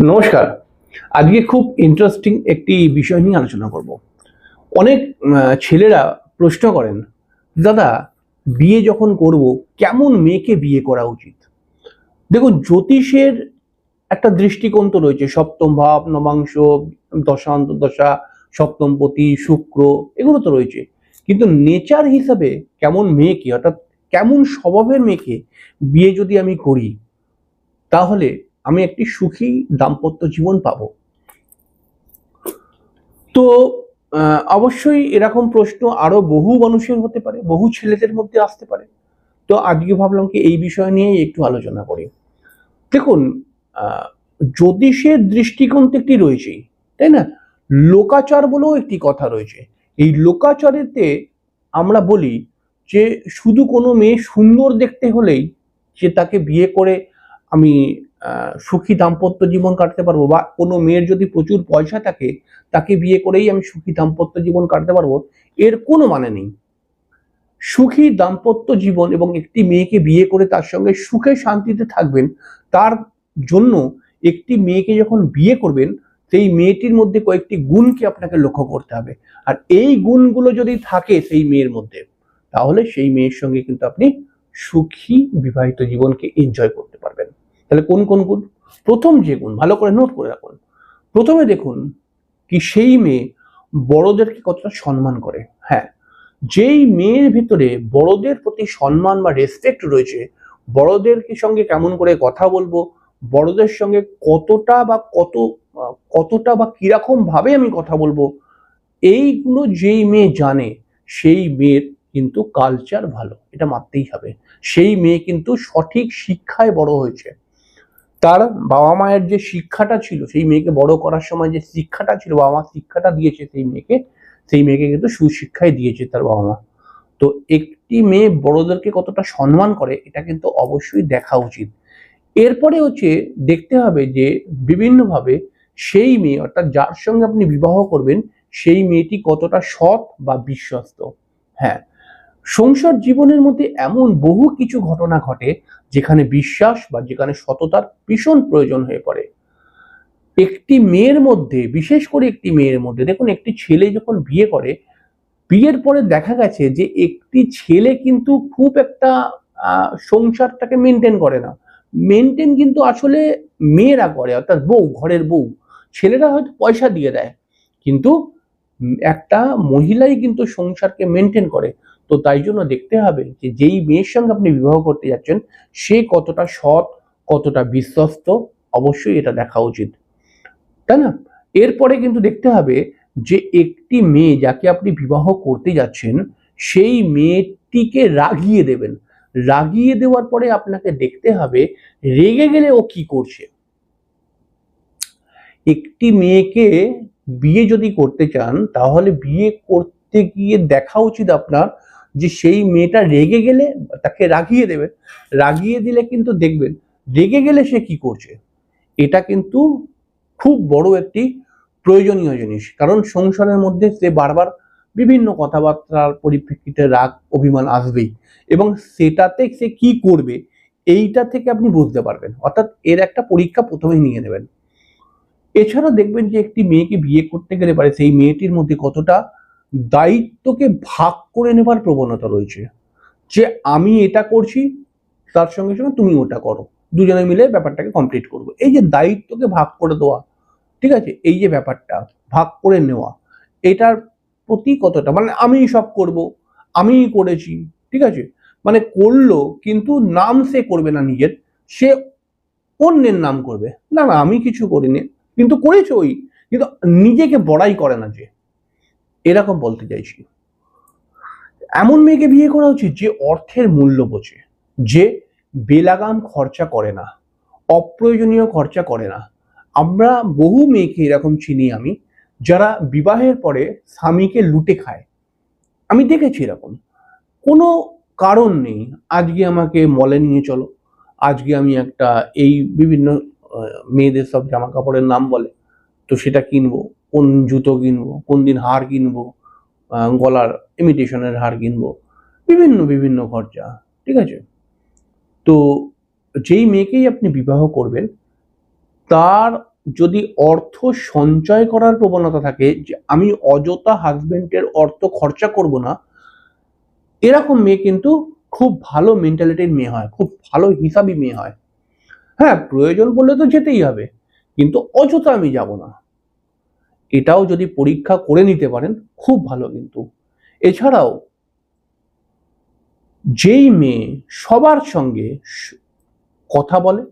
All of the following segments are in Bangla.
নমস্কার। আজকে খুব ইন্টারেস্টিং একটি বিষয় নিয়ে আলোচনা করব। অনেক ছেলেরা প্রশ্ন করেন, দাদা বিয়ে যখন করব কেমন মেয়েকে বিয়ে করা উচিত? দেখুন, জ্যোতিষের একটা দৃষ্টিকোণ তো রয়েছে, সপ্তম ভাব, নবাংশ, দশা অন্তর্দশা, সপ্তমপতি, শুক্র, এগুলো তো রয়েছে। কিন্তু নেচার হিসাবে কেমন মেয়েকে, অর্থাৎ কেমন স্বভাবের মেয়েকে বিয়ে যদি আমি করি, তাহলে আমি একটি সুখী দাম্পত্য জীবন পাবো। তো অবশ্যই এরকম প্রশ্ন আরো বহু মানুষের হতে পারে, বহু ছেলেদের মধ্যে আসতে পারে। তো আজকে ভাবলাম কি এই বিষয় নিয়েই একটু আলোচনা করি। দেখুন, আহ, জ্যোতিষের দৃষ্টিকোণ তো একটি রয়েছেই, তাই না? লোকাচার বলেও একটি কথা রয়েছে। এই লোকাচারেতে আমরা বলি যে শুধু কোনো মেয়ে সুন্দর দেখতে হলেই যে তাকে বিয়ে করে আমি সুখী দাম্পত্য জীবন কাটাতে পারবো, বা কোনো মেয়ের যদি প্রচুর পয়সা থাকে তাকে বিয়ে করেই আমি সুখী দাম্পত্য জীবন কাটাতে পারবো, এর কোনো মানে নেই। সুখী দাম্পত্য জীবন এবং একটি মেয়েকে বিয়ে করে তার সঙ্গে সুখে শান্তিতে থাকবেন, তার জন্য একটি মেয়েকে যখন বিয়ে করবেন সেই মেয়েটির মধ্যে কয়েকটি গুণকে আপনাকে লক্ষ্য করতে হবে। আর এই গুণগুলো যদি থাকে সেই মেয়ের মধ্যে, তাহলে সেই মেয়ের সঙ্গে কিন্তু আপনি সুখী বিবাহিত জীবনকে এনজয় করতে পারবেন। তাহলে কোন কোন গুণ? প্রথম যে গুণ, ভালো করে নোট করে রাখুন। প্রথমে দেখুন কি সেই মেয়ে বড়দেরকে কতটা সম্মান করে। হ্যাঁ, যেই মেয়ের ভিতরে বড়দের প্রতি সম্মান বা রেসপেক্ট রয়েছে, বড়দের সঙ্গে কেমন করে কথা বলবো, বড়দের সঙ্গে কতটা বা কিরকম ভাবে আমি কথা বলবো, এইগুলো যেই মেয়ে জানে, সেই মেয়ের কিন্তু কালচার ভালো, এটা মানতেই হবে। সেই মেয়ে কিন্তু সঠিক শিক্ষায় বড় হয়েছে। তার বাবা মায়ের যে শিক্ষাটা ছিল, সেই মেয়েকে বড় করার সময় যে শিক্ষাটা ছিল, বাবা মা শিক্ষাটা দিয়েছে সেই মেয়েকে কিন্তু সুশিক্ষায় দিয়েছে তার বাবা মা। তো একটি মেয়ে বড়দেরকে কতটা সম্মান করে, এটা কিন্তু অবশ্যই দেখা উচিত। এরপরে হচ্ছে দেখতে হবে যে বিভিন্নভাবে সেই মেয়ে, অর্থাৎ যার সঙ্গে আপনি বিবাহ করবেন, সেই মেয়েটি কতটা সৎ বা বিশ্বস্ত। হ্যাঁ, সংসার জীবনের মধ্যে এমন বহু কিছু ঘটনা ঘটে যেখানে বিশ্বাস বা যেখানে সততার ভীষণ প্রয়োজন হয়ে পড়ে। একটি মেয়ের মধ্যে, বিশেষ করে একটি মেয়ের মধ্যে, দেখুন একটি ছেলে যখন বিয়ে করে, বিয়ের পরে দেখা গেছে যে একটি ছেলে কিন্তু খুব একটা সংসারটাকে মেনটেন করে না। মেনটেন কিন্তু আসলে মেয়েরা করে, অর্থাৎ বউ, ঘরের বউ। ছেলেরা হয়তো পয়সা দিয়ে দেয়, কিন্তু একটা মহিলাই কিন্তু সংসারকে মেনটেন করে। তো তাই জন্য দেখতে হবে যে যেই মেয়ের সঙ্গে আপনি বিবাহ করতে যাচ্ছেন সে কতটা সৎ, কতটা বিশ্বস্ত, অবশ্যই এটা দেখা উচিত, তাই না? এরপরে কিন্তু দেখতে হবে যে একটি মেয়ে যাকে আপনি বিবাহ করতে যাচ্ছেন, সেই মেয়েটিকে রাগিয়ে দেবেন। রাগিয়ে দেওয়ার পরে আপনাকে দেখতে হবে রেগে গেলে ও কি করছে। একটি মেয়েকে বিয়ে যদি করতে চান, তাহলে বিয়ে করতে গিয়ে দেখা উচিত আপনার যে সেই মেয়েটা রেগে গেলে তাকে রাগিয়ে দেবেন। রাগিয়ে দিলে কিন্তু দেখবেন রেগে গেলে সে কি করছে, এটা কিন্তু খুব বড় একটি প্রয়োজনীয় জিনিস। কারণ সংসারের মধ্যে সে বারবার বিভিন্ন কথাবার্তার পরিপ্রেক্ষিতে রাগ অভিমান আসবেই, এবং সেটাতে সে কি করবে এইটা থেকে আপনি বুঝতে পারবেন, অর্থাৎ এর একটা পরীক্ষা প্রথমেই নিয়ে নেবেন। এছাড়া দেখবেন যে একটি মেয়েকে বিয়ে করতে গেলে পারে সেই মেয়েটির মধ্যে কতটা দায়িত্বকে ভাগ করে নেবার প্রবণতা রয়েছে, যে আমি এটা করছি, তার সঙ্গে সঙ্গে তুমি ওটা করো, দুজনে মিলে ব্যাপারটাকে কমপ্লিট করবো। এই যে দায়িত্বকে ভাগ করে দেওয়া, ঠিক আছে, এই যে ব্যাপারটা ভাগ করে নেওয়া, এটার প্রতি কতটা মানে আমি সব করব, আমি করেছি, ঠিক আছে, মানে করলো কিন্তু নাম সে করবে না নিজের, সে অন্যের নাম করবে। না না, আমি কিছু করিনি, কিন্তু করেছে ওই, কিন্তু নিজেকে বড়াই করে না, যে এরকম বলতে চাইছি। এমন মেয়েকে বিয়ে করা উচিত যে অর্থের মূল্য বোঝে, যে বেলাগাম খরচা করে না, অপ্রয়োজনীয় খরচা করে না। আমরা বহু মেয়েকে এরকম চিনি আমি, যারা বিবাহের পরে স্বামীকে লুটে খায়। আমি দেখেছি এরকম, কোনো কারণ নেই, আজকে আমাকে মলে নিয়ে চলো, আজকে আমি একটা এই বিভিন্ন মেয়েদের সব জামা কাপড়ের নাম বলে, তো সেটা কিনবো, কোন জুতো কিনবো, কোন দিন হার কিনবো, গলার ইমিটেশনের হার কিনবো, বিভিন্ন বিভিন্ন খরচা, ঠিক আছে। তো যেই মেয়েকেই আপনি বিবাহ করবেন, তার যদি অর্থ সঞ্চয় করার প্রবণতা থাকে, যে আমি অযথা হাজবেন্ডের অর্থ খরচা করব না, এরকম মেয়ে কিন্তু খুব ভালো মেন্টালিটির মেয়ে হয়, খুব ভালো হিসাবি মেয়ে হয়। হ্যাঁ, প্রয়োজন পড়লে তো যেতেই হবে, কিন্তু অযথা আমি যাব না, এটাও যদি পরীক্ষা করে নিতে পারেন খুব ভালো। কিন্তু এছাড়াও যেই মেয়ে সবার সঙ্গে কথা বলে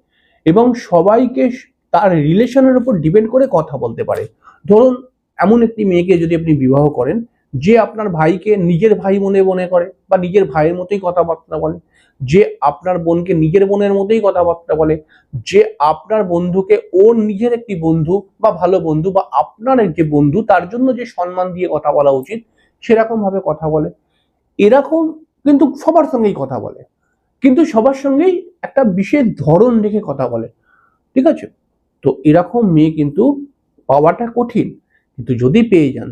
এবং সবাইকে তার রিলেশনের উপর ডিপেন্ড করে কথা বলতে পারে, ধরুন এমন একটি মেয়েকে যদি আপনি বিবাহ করেন যে আপনার ভাইকে নিজের ভাই মনে মনে করে বা নিজের ভাইয়ের মতোই কথাবার্তা বলে, যে আপনার বোনকে নিজের বোনের মতোই কথাবার্তা বলে, যে আপনার বন্ধুকে ওর নিজের একটি বন্ধু বা ভালো বন্ধু বা আপনার একটি বন্ধু তার জন্য যে সম্মান দিয়ে কথা বলা উচিত সেরকম ভাবে কথা বলে, এরকম কিন্তু সবার সঙ্গেই কথা বলে, কিন্তু সবার সঙ্গেই একটা বিশেষ ধরন রেখে কথা বলে, ঠিক আছে? তো এরকম মেয়ে কিন্তু পাওয়াটা কঠিন, কিন্তু যদি পেয়ে যান,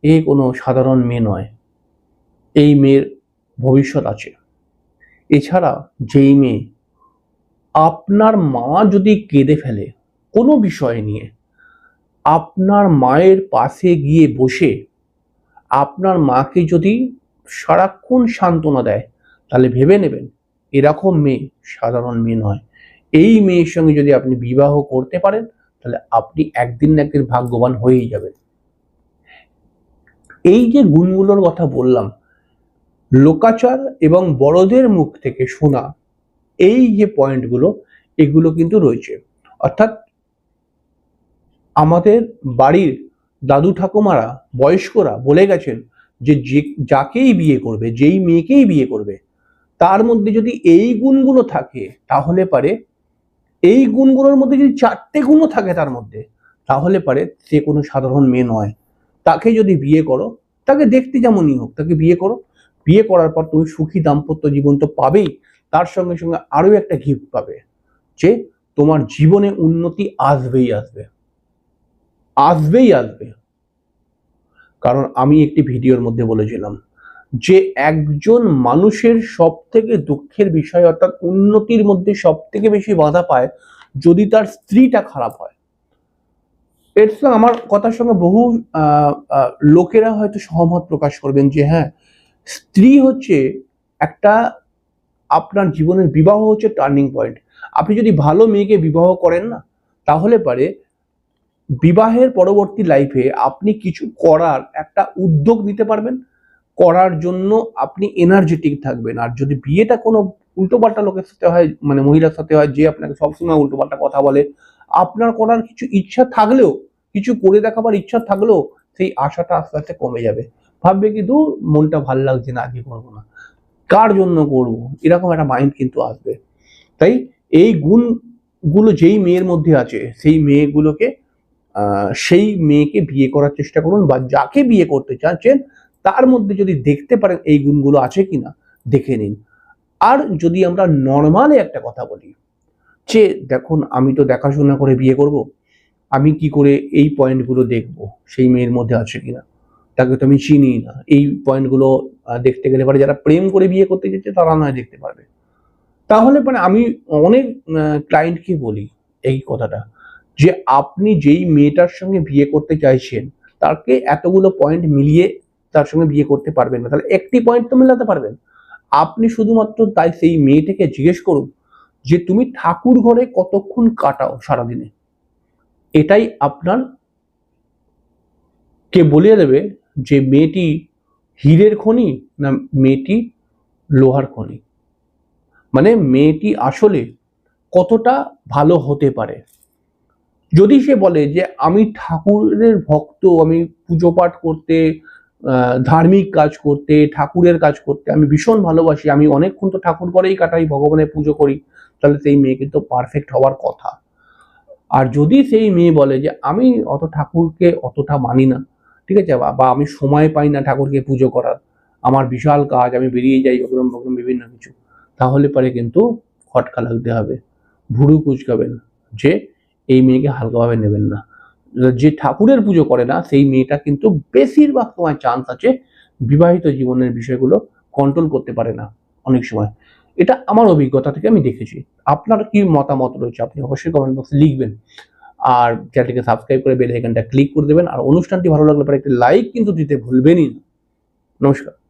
এ কোনো সাধারণ মেয়ে নয়, এই মেয়ের ভবিষ্যৎ আছে। এছাড়া যেই মেয়ে আপনার মা যদি কেঁদে ফেলে কোনো বিষয় নিয়ে, আপনার মায়ের পাশে গিয়ে বসে আপনার মাকে যদি সারাক্ষণ সান্ত্বনা দেয়, তাহলে ভেবে নেবেন এরকম মেয়ে সাধারণ মেয়ে নয়। এই মেয়ের সঙ্গে যদি আপনি বিবাহ করতে পারেন, তাহলে আপনি একদিন না একদিন ভাগ্যবান হয়েই যাবেন। এই যে গুণগুলোর কথা বললাম, লোকাচার এবং বড়দের মুখ থেকে শোনা এই যে পয়েন্টগুলো, এগুলো কিন্তু রয়েছে। অর্থাৎ আমাদের বাড়ির দাদু ঠাকুমারা, বয়স্করা বলে গেছেন যে যাকেই বিয়ে করবে, যেই মেয়েকেই বিয়ে করবে, তার মধ্যে যদি এই গুণগুলো থাকে, তাহলে পারে এই গুণগুলোর মধ্যে যদি 4টে গুণও থাকে তার মধ্যে, তাহলে পারে সে কোনো সাধারণ মেয়ে নয়। তাকে যদি বিয়ে করো, তাকে দেখতে যেমনই হোক, তাকে বিয়ে করো, বিয়ে করার পর তুমি সুখী দাম্পত্য জীবন তো পাবেই, তার সঙ্গে সঙ্গে আরো একটা গিফট পাবে, যে তোমার জীবনে উন্নতি আসবেই আসবে, আসবেই আসবে। কারণ আমি একটি ভিডিওর মধ্যে বলেছিলাম যে একজন মানুষের সব থেকে দুঃখের বিষয়, অর্থাৎ উন্নতির মধ্যে সব থেকে বেশি বাধা পায় যদি তার স্ত্রীটা খারাপ হয়। এর সঙ্গে আমার কথার সঙ্গে বহু লোকেরা হয়তো সহমত প্রকাশ করবেন যে হ্যাঁ, স্ত্রী হচ্ছে একটা, আপনার জীবনের বিবাহ হচ্ছে টার্নিং পয়েন্ট। আপনি যদি ভালো মেয়েকে বিবাহ করেন না, তাহলে পারে বিবাহের পরবর্তী লাইফে আপনি কিছু করার একটা উদ্যোগ নিতে পারবেন, করার জন্য আপনি এনার্জেটিক থাকবেন। আর যদি বিয়েটা কোনো উল্টোপাল্টা লোকের সাথে হয়, মানে মহিলার সাথে হয় যে আপনাকে সবসময় উল্টোপাল্টা কথা বলে, আপনার করার কিছু ইচ্ছা থাকলেও, কিছু করে দেখাবার ইচ্ছা থাকলেও সেই আশাটা আস্তে আস্তে কমে যাবে। ভাববে কি দূর, মনটা ভাল লাগছে না, আজকে করবো না, কার জন্য করবো, এরকম একটা মাইন্ড কিন্তু আসবে। তাই এই গুণগুলো যেই মেয়ের মধ্যে আছে, সেই মেয়েগুলোকে সেই মেয়েকে বিয়ে করার চেষ্টা করুন, বা যাকে বিয়ে করতে চাচ্ছেন তার মধ্যে যদি দেখতে পারেন এই গুণগুলো আছে কিনা, দেখে নিন। আর যদি আমরা নর্মালি একটা কথা বলি, যে দেখুন আমি তো দেখাশোনা করে বিয়ে করব, আমি কি করে এই পয়েন্টগুলো দেখব সেই মেয়ের মধ্যে আছে কিনা, তাকে তো আমি চিনি না, এই পয়েন্টগুলো দেখতে গেলে পরে যারা প্রেম করে বিয়ে করতে যাচ্ছে তারা নয় দেখতে পারবে। তাহলে মানে আমি অনেক ক্লায়েন্টকে বলি এই কথাটা, যে আপনি যেই মেয়েটার সঙ্গে বিয়ে করতে চাইছেন তাকে এতগুলো পয়েন্ট মিলিয়ে তার সঙ্গে বিয়ে করতে পারবেন না, তাহলে একটি পয়েন্ট তো মেলাতে পারবেন। আপনি শুধুমাত্র তাই সেই মেয়েটাকে জিজ্ঞেস করুন যে তুমি ঠাকুর ঘরে কতক্ষণ কাটাও সারাদিনে, এটাই আপনার কে বলিয়ে দেবে যে মেয়েটি হীরের খনি না মেয়েটি লোহার খনি, মানে মেয়েটি আসলে কতটা ভালো হতে পারে। যদি সে বলে যে আমি ঠাকুরের ভক্ত, আমি পুজো পাঠ করতে, ধার্মিক কাজ করতে, ঠাকুরের কাজ করতে আমি ভীষণ ভালোবাসি, আমি অনেকক্ষণ তো ঠাকুর ঘরেই কাটাই, ভগবানের পুজো করি, তাহলে সেই মেয়ে কিন্তু পারফেক্ট হওয়ার কথা। আর যদি সেই মেয়ে বলে যে আমি অত ঠাকুরকে অতটা মানি না, ঠিক আছে, বা আমি সময় পাই না ঠাকুরকে পুজো করার, আমার বিশাল কাজ, আমি বেরিয়ে যাই ওরকম রকম বিভিন্ন কিছু, তাহলে পরে কিন্তু খটকা লাগতে হবে, ভুরু কুচকাবেন, যে এই মেয়েকে হালকাভাবে নেবেন না। যে ঠাকুরের পুজো করে না সেই মেয়েটা কিন্তু বেশিরভাগ সময় চান্স আছে বিবাহিত জীবনের বিষয়গুলো কন্ট্রোল করতে পারে না অনেক সময়। এটা আমার অভিজ্ঞতা থেকে আমি দেখেছি। আপনার কি মতামত রয়েছে আপনি অবশ্যই কমেন্ট বক্সে লিখবেন। আর চ্যানেলটিকে সাবস্ক্রাইব করে বেল আইকনটা ক্লিক করে দেবেন। আর অনুষ্ঠানটি ভালো লাগলে পরে একটি লাইক কিন্তু দিতে ভুলবেনই না। নমস্কার।